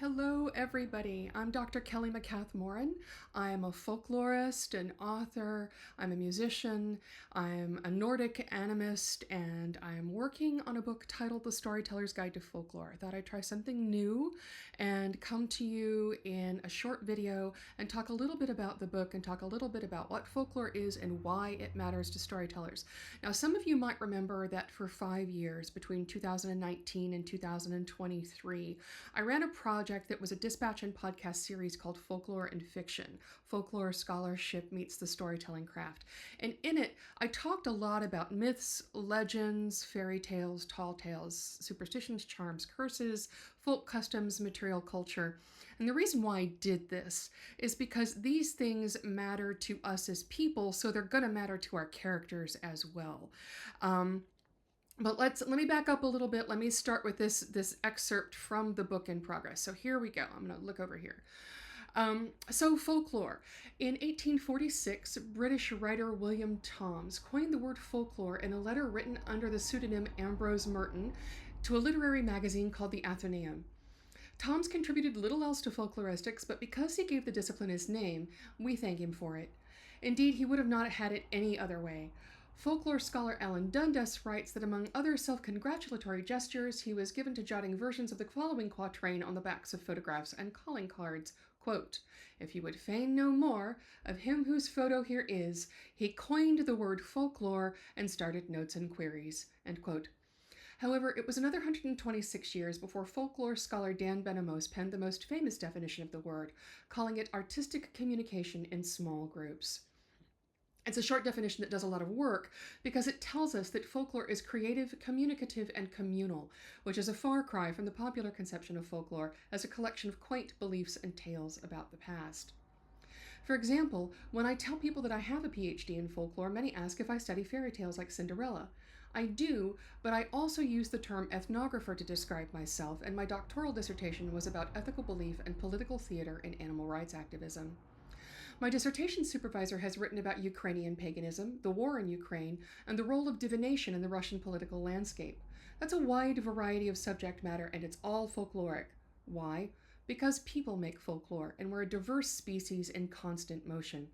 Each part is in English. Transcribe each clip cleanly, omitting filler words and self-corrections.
Hello, everybody. I'm Dr. Kelly MacCath-Moran. I'm a folklorist, an author, I'm a musician, I'm a Nordic animist, and I'm working on a book titled The Storyteller's Guide to Folklore. I thought I'd try something new and come to you in a short video and talk a little bit about the book and talk a little bit about what folklore is and why it matters to storytellers. Now, some of you might remember that for 5 years, between 2019 and 2023, I ran a project that was a dispatch and podcast series called Folklore and Fiction. Folklore scholarship meets the storytelling craft. And in it, I talked a lot about myths, legends, fairy tales, tall tales, superstitions, charms, curses, folk customs, material culture. And the reason why I did this is because these things matter to us as people, so they're going to matter to our characters as well. But let me back up a little bit. Let me start with this excerpt from the book in progress. So here we go. I'm going to look over here. So folklore. In 1846, British writer William Toms coined the word folklore in a letter written under the pseudonym Ambrose Merton to a literary magazine called the Athenaeum. Toms contributed little else to folkloristics, but because he gave the discipline his name, we thank him for it. Indeed, he would have not had it any other way. Folklore scholar Alan Dundas writes that among other self-congratulatory gestures, he was given to jotting versions of the following quatrain on the backs of photographs and calling cards. Quote, "If you would fain know more of him whose photo here is, he coined the word folklore and started notes and queries." End quote. However, it was another 126 years before folklore scholar Dan Benamos penned the most famous definition of the word, calling it artistic communication in small groups. It's a short definition that does a lot of work because it tells us that folklore is creative, communicative, and communal, which is a far cry from the popular conception of folklore as a collection of quaint beliefs and tales about the past. For example, when I tell people that I have a PhD in folklore, many ask if I study fairy tales like Cinderella. I do, but I also use the term ethnographer to describe myself, and my doctoral dissertation was about ethical belief and political theater in animal rights activism. My dissertation supervisor has written about Ukrainian paganism, the war in Ukraine, and the role of divination in the Russian political landscape. That's a wide variety of subject matter, and it's all folkloric. Why? Because people make folklore, and we're a diverse species in constant motion.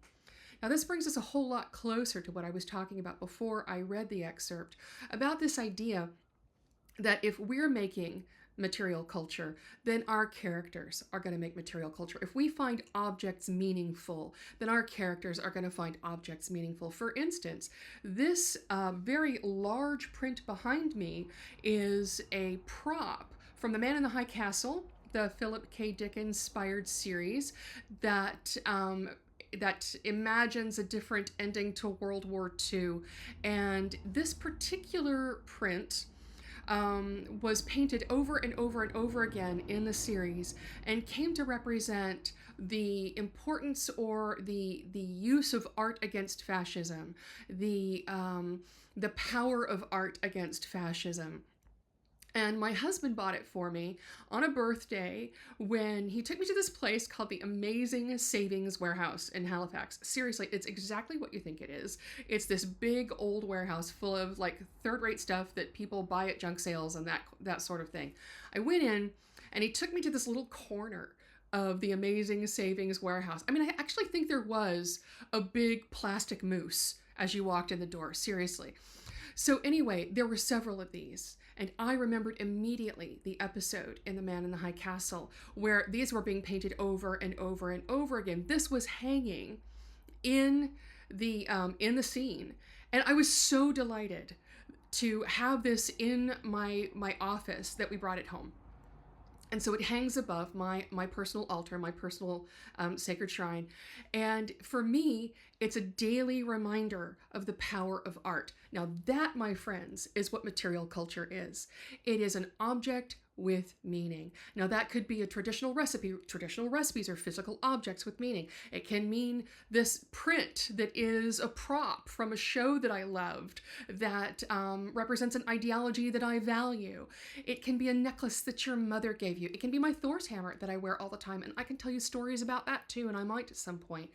Now, this brings us a whole lot closer to what I was talking about before I read the excerpt, about this idea that if we're making material culture, then our characters are going to make material culture. If we find objects meaningful, then our characters are going to find objects meaningful. For instance, this very large print behind me is a prop from The Man in the High Castle, the Philip K. Dick inspired series that imagines a different ending to World War II. And this particular print was painted over and over and over again in the series and came to represent the importance or the use of art against fascism, the power of art against fascism. And my husband bought it for me on a birthday when he took me to this place called the Amazing Savings Warehouse in Halifax. Seriously, it's exactly what you think it is. It's this big old warehouse full of like third-rate stuff that people buy at junk sales and that sort of thing. I went in and he took me to this little corner of the Amazing Savings Warehouse. I mean, I actually think there was a big plastic moose as you walked in the door, seriously. So anyway, there were several of these. And I remembered immediately the episode in The Man in the High Castle where these were being painted over and over and over again. This was hanging in the scene. And I was so delighted to have this in my office that we brought it home. And so it hangs above my personal altar, my personal sacred shrine. And for me, it's a daily reminder of the power of art. Now that, my friends, is what material culture is. It is an object with meaning. Now that could be a traditional recipe. Traditional recipes are physical objects with meaning. It can mean this print that is a prop from a show that I loved that represents an ideology that I value. It can be a necklace that your mother gave you. It can be my Thor's hammer that I wear all the time, and I can tell you stories about that too, and I might at some point.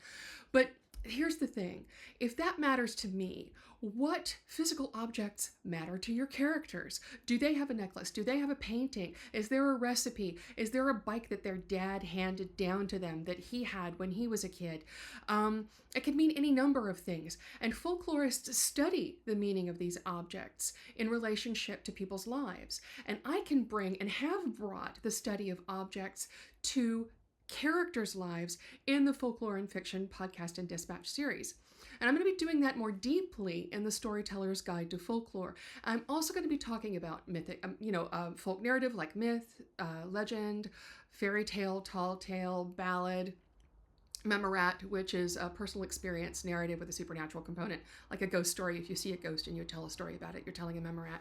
But here's the thing. If that matters to me, what physical objects matter to your characters? Do they have a necklace? Do they have a painting? Is there a recipe? Is there a bike that their dad handed down to them that he had when he was a kid? It could mean any number of things. And folklorists study the meaning of these objects in relationship to people's lives. And I can bring and have brought the study of objects to characters' lives in the Folklore and Fiction podcast and dispatch series. And I'm going to be doing that more deeply in the Storyteller's Guide to Folklore. I'm also going to be talking about mythic, folk narrative like myth, legend, fairy tale, tall tale, ballad, memorat, which is a personal experience narrative with a supernatural component, like a ghost story. If you see a ghost and you tell a story about it, you're telling a memorat.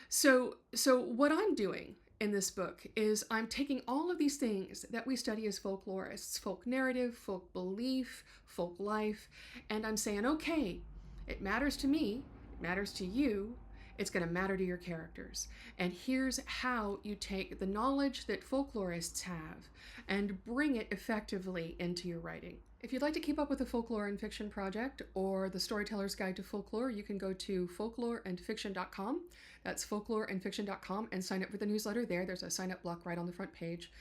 So what I'm doing in this book is I'm taking all of these things that we study as folklorists, folk narrative, folk belief, folk life, and I'm saying, okay, it matters to me, it matters to you, it's going to matter to your characters. And here's how you take the knowledge that folklorists have and bring it effectively into your writing. If you'd like to keep up with the Folklore and Fiction project or the Storyteller's Guide to Folklore, you can go to folkloreandfiction.com. That's folkloreandfiction.com and sign up for the newsletter there. There's a sign up block right on the front page.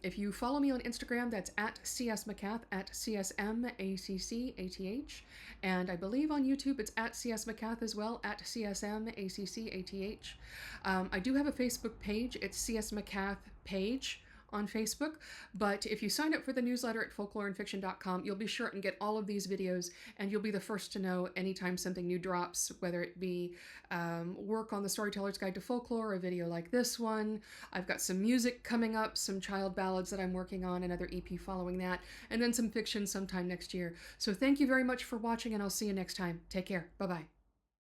If you follow me on Instagram, that's at CSMaccath, at CSMACCATH. And I believe on YouTube it's at CSMaccath as well, at CSMACCATH. I do have a Facebook page. It's CSMaccath page on Facebook, but if you sign up for the newsletter at folkloreandfiction.com, you'll be sure and get all of these videos, and you'll be the first to know anytime something new drops, whether it be work on the Storyteller's Guide to Folklore, a video like this one. I've got some music coming up, some child ballads that I'm working on, another EP following that, and then some fiction sometime next year. So thank you very much for watching, and I'll see you next time. Take care. Bye-bye.